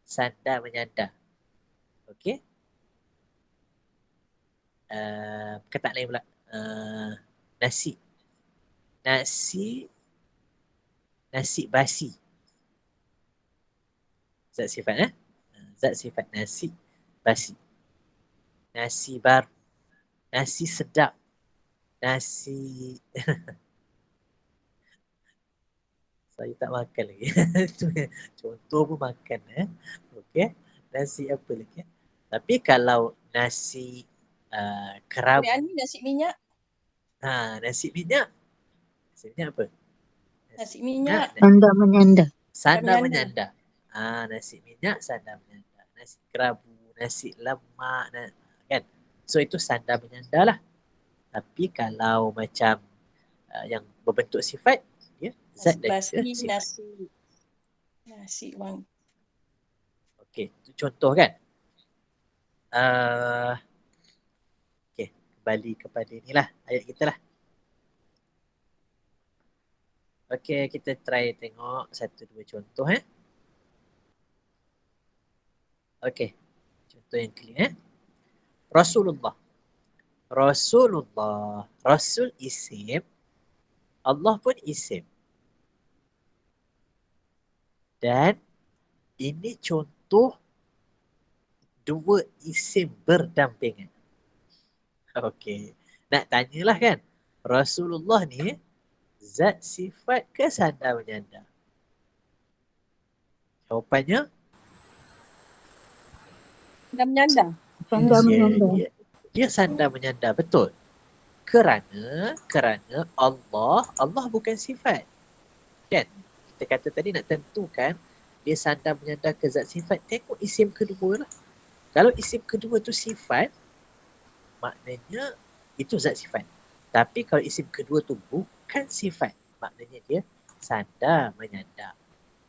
[SPEAKER 1] sandar menyandar. Okey. Perkataan lain pula. Nasi basi. Zat sifat Zat sifat nasi basi. Nasi baru. Nasi sedap. Nasi saya tak makan lagi. Contoh pun makan. Okey. Nasi apa lagi? Tapi kalau nasi kerabu.
[SPEAKER 3] Nasi minyak.
[SPEAKER 1] Nasi minyak. Nasi minyak apa?
[SPEAKER 3] Nasi minyak.
[SPEAKER 2] Sandar menyandar.
[SPEAKER 1] Sandar menyandar. Nasi minyak sandar menyandar. Nasi kerabu, nasi lemak, kan? So itu sandar menyandar lah. Tapi kalau macam yang berbentuk sifat, ya, zat dan juga sifat.
[SPEAKER 3] Nasi wang.
[SPEAKER 1] Okey, itu contoh kan? Okey, kembali kepada inilah ayat kita lah. Okey, kita try tengok satu dua contoh Okey. Contoh yang clear Rasulullah. Rasul isim. Allah pun isim. Dan ini contoh dua isim berdampingan. Okey. Nak tanyalah kan. Rasulullah ni zat sifat ke sandar menyandar? Jawapannya
[SPEAKER 3] Sandar menyandar.
[SPEAKER 2] Sandar menyandar.
[SPEAKER 1] Dia sandar menyandar, betul. Kerana Allah bukan sifat. Kan? Kita kata tadi nak tentukan dia sandar menyandar ke zat sifat, tengok isim kedua lah. Kalau isim kedua tu sifat, maknanya itu zat sifat. Tapi kalau isim kedua tu bukan sifat, maknanya dia sandar menyandar.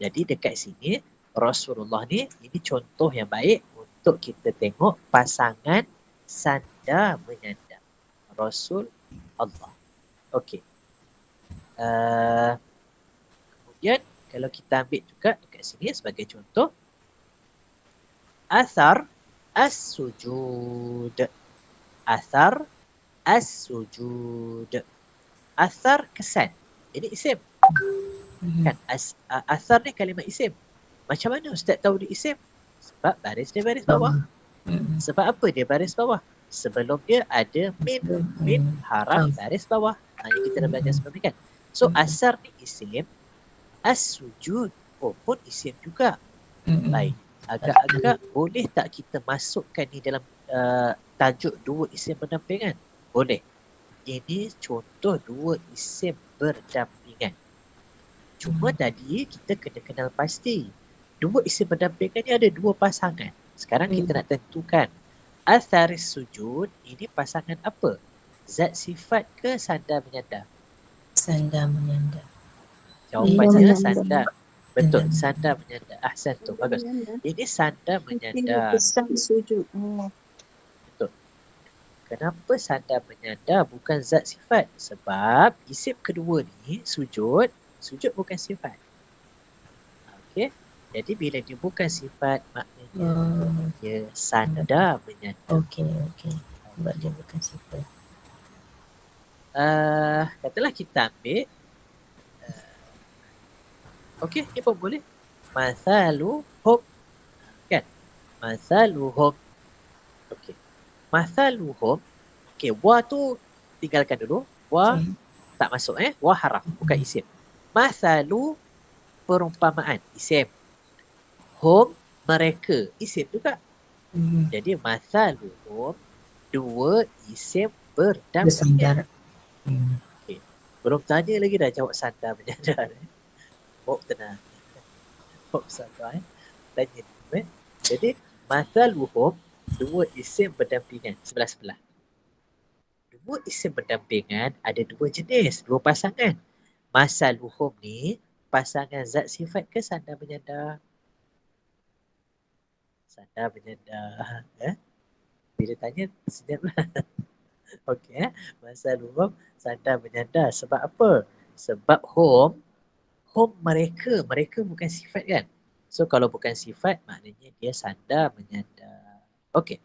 [SPEAKER 1] Jadi dekat sini Rasulullah ni, ini contoh yang baik untuk kita tengok pasangan sandar menyandar. Rasul Allah. Okey. Kemudian kalau kita ambil juga dekat sini sebagai contoh, athar as-sujud. Athar as-sujud. Athar kesan. Ini isim. Kan? Athar ni kalimah isim. Macam mana Ustaz tahu dia isim? Sebab baris dia baris bawah. Sebab apa dia baris bawah? Sebelum dia ada min haraf baris bawah. Yang kita dah belajar sebelum ni kan. So asar ni isim. As-sujud pun isim juga. Baik. Agak-agak boleh tak kita masukkan ni dalam tajuk dua isim berdampingan? Boleh. Ini contoh dua isim berdampingan. Cuma tadi kita kena kenal pasti. Dua isim berdampingan ni ada dua pasangan. Sekarang kita nak tentukan atharis sujud ini pasangan apa? Zat sifat ke sandar menyandar?
[SPEAKER 4] Sandar menyandar.
[SPEAKER 1] Jawapannya sandar. Betul, sandar menyandar. Ahsan tu, bagus. Ini sandar menyandar.
[SPEAKER 3] Sujud.
[SPEAKER 1] Betul. Kenapa sandar menyandar bukan zat sifat? Sebab isim kedua ni sujud bukan sifat. Okey. Jadi bila dia bukan sifat, maknanya dia sandar menyandar.
[SPEAKER 4] Okey. Sebab dia bukan sifat.
[SPEAKER 1] Katalah kita ambil okey, ni pun boleh. Mathaluhum. Kan? Mathaluhum. Okey. Mathaluhum. Okey, wa tu tinggalkan dulu. Wa tak masuk Wa haraf, bukan isim. Mathalu perumpamaan, isim. Hum mereka, isim juga. Jadi mathaluhum dua isim berdampingan.
[SPEAKER 4] Bersandar.
[SPEAKER 1] Okay. Belum tanya lagi dah jawab sandar menyandar. Bob tenang. Bob sabar. Tanya dulu. Jadi, mathaluhum, dua isim berdampingan sebelah-sebelah. Dua isim berdampingan ada dua jenis, dua pasangan. Masaluhum ni pasangan zat sifat ke sandar menyandar? Sandar menyandar. Bila tanya, senyaplah. Okey. Masaluhum sandar menyandar. Sebab apa? Sebab home mereka. Mereka bukan sifat kan? So kalau bukan sifat, maknanya dia sandar menyandar. Okey.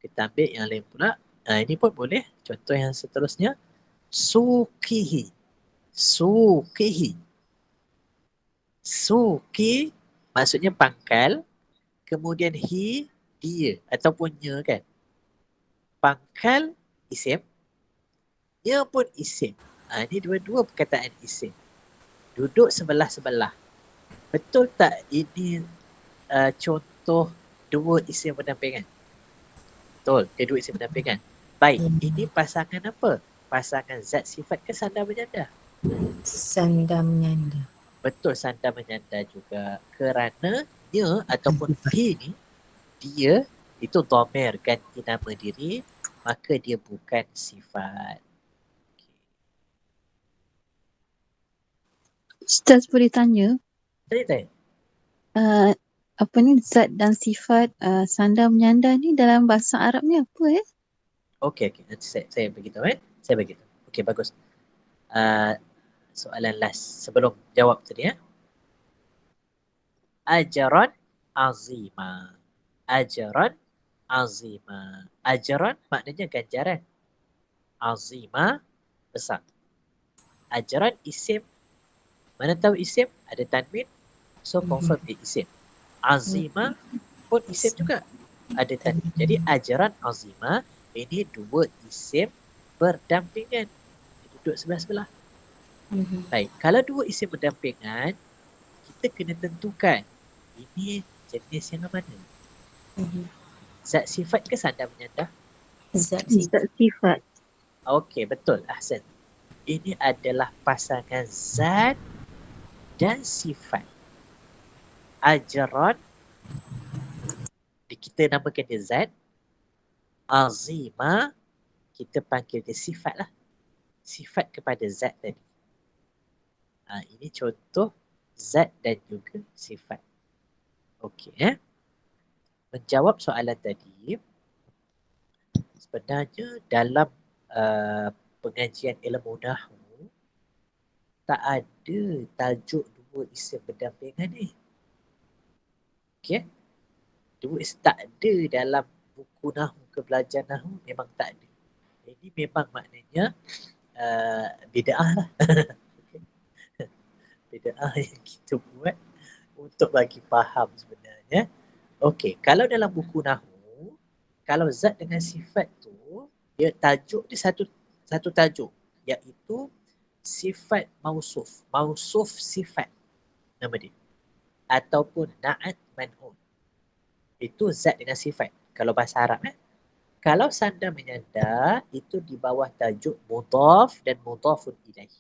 [SPEAKER 1] Kita ambil yang lain pula. Ini pun boleh. Contoh yang seterusnya. Sukihi. Sukihi. Suki maksudnya pangkal. Kemudian dia ataupun nya kan. Pangkal isim. Nya pun isim. Ini dua-dua perkataan isim. Duduk sebelah-sebelah. Betul tak ini contoh dua isim berdampingan? Betul, dia dua isim berdampingan. Baik, ini pasangan apa? Pasangan zat sifat ke sandar menyandar?
[SPEAKER 4] Sandar menyandar.
[SPEAKER 1] Betul, sandar menyandar juga. Kerana nya ataupun he ni, dia itu dhamir ganti nama diri, maka dia bukan sifat.
[SPEAKER 2] Ustaz boleh tanya,
[SPEAKER 1] Tanya.
[SPEAKER 2] apa ni zat dan sifat sandar menyandar ni dalam bahasa Arab ni apa ya?
[SPEAKER 1] Okey. Nanti saya beritahu. Saya beritahu. Okey, bagus. Soalan last sebelum jawab tadi. Ajran azima. Ajran azima. Ajran maknanya ganjaran. Azima besar. Ajran isim. Mana tahu isim ada tanwin. So confirm dia isim. Azima pun isim juga. Ada tanwin. Jadi ajran azima ini dua isim berdampingan. Duduk sebelah-sebelah. Baik, kalau dua isim berdampingan, kita kena tentukan ini jenis yang mana? Zat sifat ke sandar menyandar?
[SPEAKER 4] Zat
[SPEAKER 2] Zat sifat.
[SPEAKER 1] Okey, betul. Ahsan. Ini adalah pasangan zat dan sifat. Ajran, kita namakan dia zat. Azima, kita panggil dia sifat lah. Sifat kepada zat tadi. Ini contoh zat dan juga sifat. Okey. Menjawab soalan tadi, sebenarnya dalam pengajian ilmu nahwu tak ada tajuk dua isim berdampingan ni. Okey. Dua isim tak ada dalam buku nahwu ke belajar nahwu, memang tak ada. Ini memang maknanya bid'ah lah. Bid'ah yang kita buat untuk bagi faham sebenarnya. Okey, kalau dalam buku nahwu, kalau zat dengan sifat tu, dia tajuk dia satu tajuk, iaitu sifat mausuf. Mausuf sifat nama dia. Ataupun na'at man'un. Itu zat dengan sifat. Kalau bahasa Arab Kalau sandar menyandar, itu di bawah tajuk mudhaf dan mudhafun ilaih.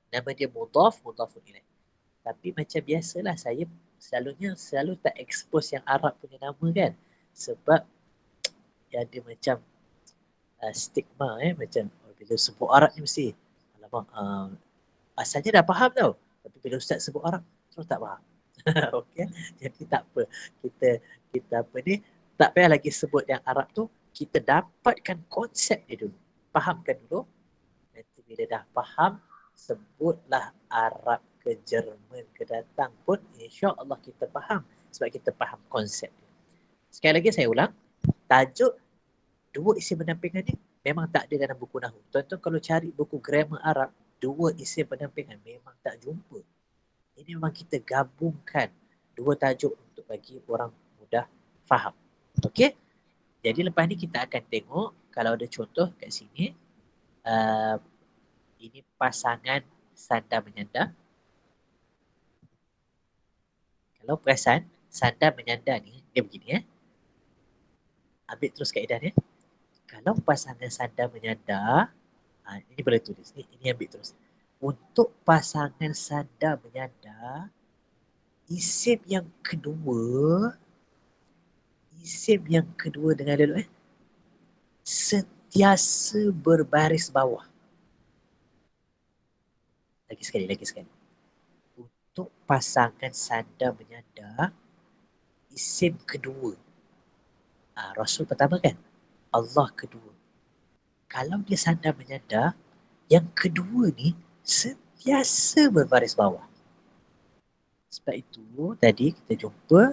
[SPEAKER 1] Nama dia mudhaf, mudhafun ilaih. Tapi macam biasalah, saya selalu tak expose yang Arab punya nama kan. Sebab ada macam stigma macam bila sebut Arab ni mesti alamak asalnya dah faham tau. Tapi bila ustaz sebut Arab terus tak faham. Okey. Jadi tak apa. Kita apa ni, tak payah lagi sebut yang Arab tu, kita dapatkan konsep dia dulu. Fahamkan dulu. Nanti bila dah faham, sebutlah Arab ke Jerman ke datang pun insya-Allah kita faham sebab kita faham konsep dia. Sekali lagi saya ulang, tajuk dua isim pendampingan ni memang tak ada dalam buku nahwu. Tuan-tuan kalau cari buku grammar Arab, dua isim pendampingan memang tak jumpa. Ini memang kita gabungkan dua tajuk untuk bagi orang mudah faham. Okey? Jadi lepas ni kita akan tengok kalau ada contoh kat sini. Ini pasangan sandar menyandar. Kalau perasan, sandar menyandar ni dia begini Ambil terus kaedah dia. Kalau pasangan sandar menyandar, ini boleh tulis. Ini ambil terus. Untuk pasangan sandar menyandar, isim yang kedua dengan dulu sentiasa berbaris bawah. Lagi sekali. Untuk pasangan sandar menyandar, isim kedua. Rasul pertama kan? Allah kedua. Kalau dia sandar menyandar, yang kedua ni sentiasa berbaris bawah. Sebab itu tadi kita jumpa.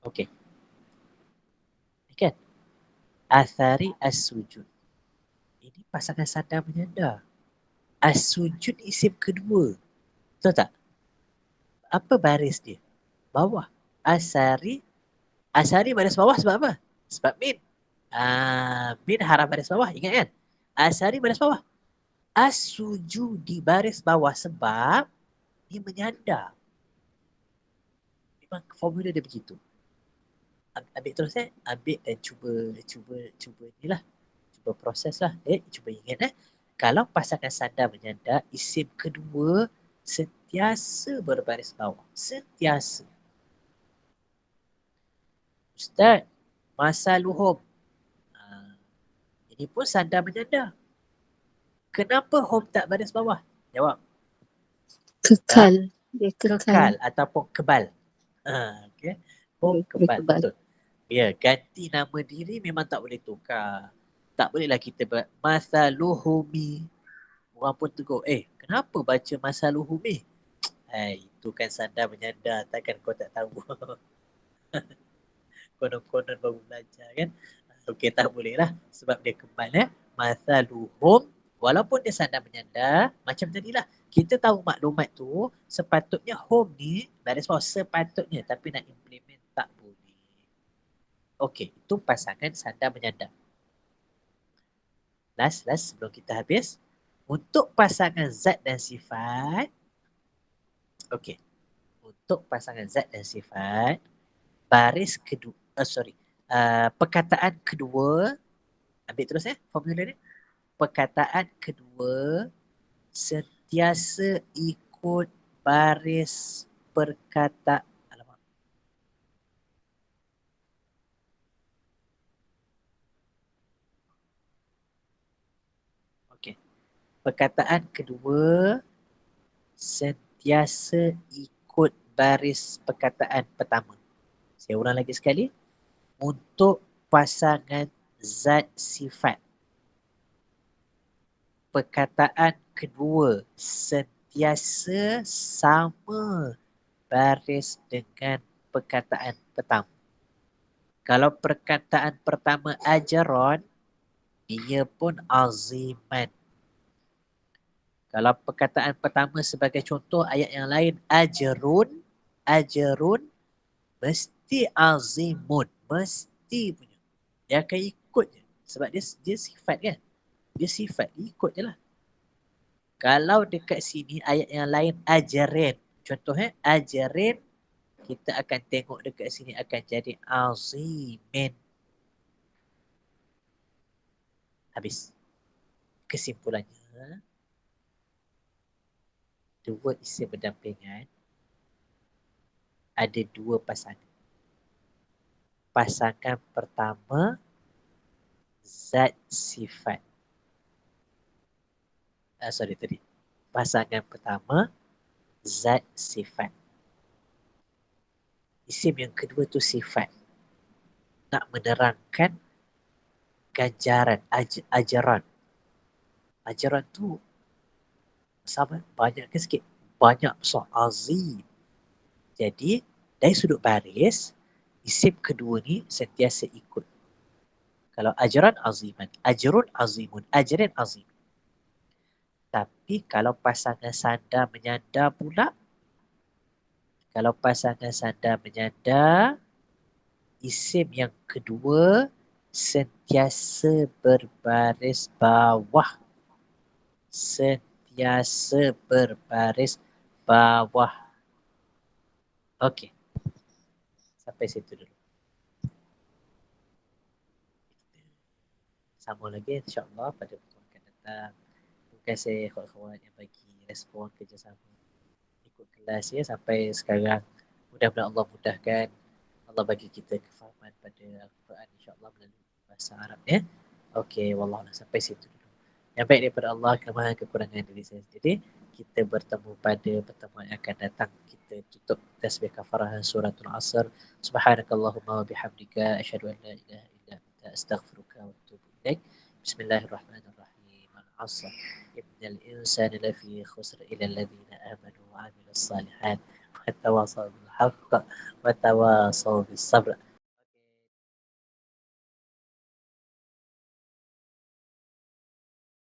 [SPEAKER 1] Okey. Ni kan? Athari as-sujud. Ini pasangan sandar menyandar. As-sujud isim kedua. Betul tak? Apa baris dia? Bawah. Asari baris bawah sebab apa? Sebab min. Min haram baris bawah. Ingat kan? Asari baris bawah. As-sujudi baris bawah sebab dia menyandar. Memang formula dia begitu. Ambil terus ambil dan cuba inilah. Cuba proses lah. Cuba ingat kalau pasangan sandar menyandar, isim kedua sentiasa berbaris bawah. Sentiasa. Ustaz, masaluhum. Ini pun sandar menyandar. Kenapa hum tak baris bawah? Jawab.
[SPEAKER 2] Kekal. Dia
[SPEAKER 1] Kekal ataupun kebal. Okay. Hum kebal. Betul. Ya, ganti nama diri memang tak boleh tukar. Tak bolehlah kita masaluhumi. Orang pun tegur, kenapa baca masaluhumi? Itu kan sandar menyandar. Takkan kau tak tahu. Konon-konon baru belajar kan. Okey, tak boleh lah. Sebab dia kembali masaluhum. Walaupun dia sandar menyandar, macam tadilah. Kita tahu maklumat tu, sepatutnya home ni, baris bawah sepatutnya. Tapi nak implement tak boleh. Okey, itu pasangan sandar menyandar. Last sebelum kita habis. Untuk pasangan zat dan sifat. Okey. Untuk pasangan zat dan sifat, baris kedua, perkataan kedua, ambil terus formula ni. Perkataan kedua sentiasa ikut baris perkataan. Okey. Perkataan kedua sentiasa ikut baris perkataan pertama. Saya ulang lagi sekali. Untuk pasangan zat sifat, perkataan kedua sentiasa sama baris dengan perkataan pertama. Kalau perkataan pertama ajaron, ia pun aziman. Kalau perkataan pertama sebagai contoh ayat yang lain, ajarun, mesti azimun. Mesti punya. Dia akan ikut je. Sebab dia sifat kan. Dia sifat, dia ikut je lah. Kalau dekat sini ayat yang lain ajarin. Contoh ajarin, kita akan tengok dekat sini akan jadi azimin. Habis. Kesimpulannya, dua isim berdampingan, ada dua pasangan. Pasangan pertama, zat sifat. Pasangan pertama, zat sifat. Isim yang kedua tu sifat. Nak menerangkan ganjaran, ajaran. Ajaran tu sama banyak ke sikit? Banyak besar, azim. Jadi dari sudut baris, isim kedua ni sentiasa ikut. Kalau ajaran aziman, ajrun azimun, ajrin azim. Tapi kalau pasangan sandar menyandar pula, isim yang kedua sentiasa berbaris bawah. Okey. Sampai situ dulu. Sambung lagi insyaAllah pada pertemuan akan datang. Terima kasih kawan-kawan yang bagi respon kerjasama ikut kelas ya sampai sekarang. Mudah-mudahan Allah mudahkan. Allah bagi kita kefahaman pada Al-Quran insyaAllah melalui bahasa Arab ya. Okey, wallahualam sampai situ dulu. Yang baik daripada Allah, kelemahan kekurangan diri saya sendiri. Kita bertemu pada pertemuan yang akan datang. Kita tutup tasbih kafarah suratul Asr. Subhanakallahumma wa bihamdika asyhadu an la ilaha illa anta astaghfiruka wa atubu ilaik. Bismillahirrahmanirrahim. Al-'asr. Innal insana lafi khusr illa alladhina amanu wa 'amilus salihat wa tawasaw bil haqq wa tawasaw bis sabr.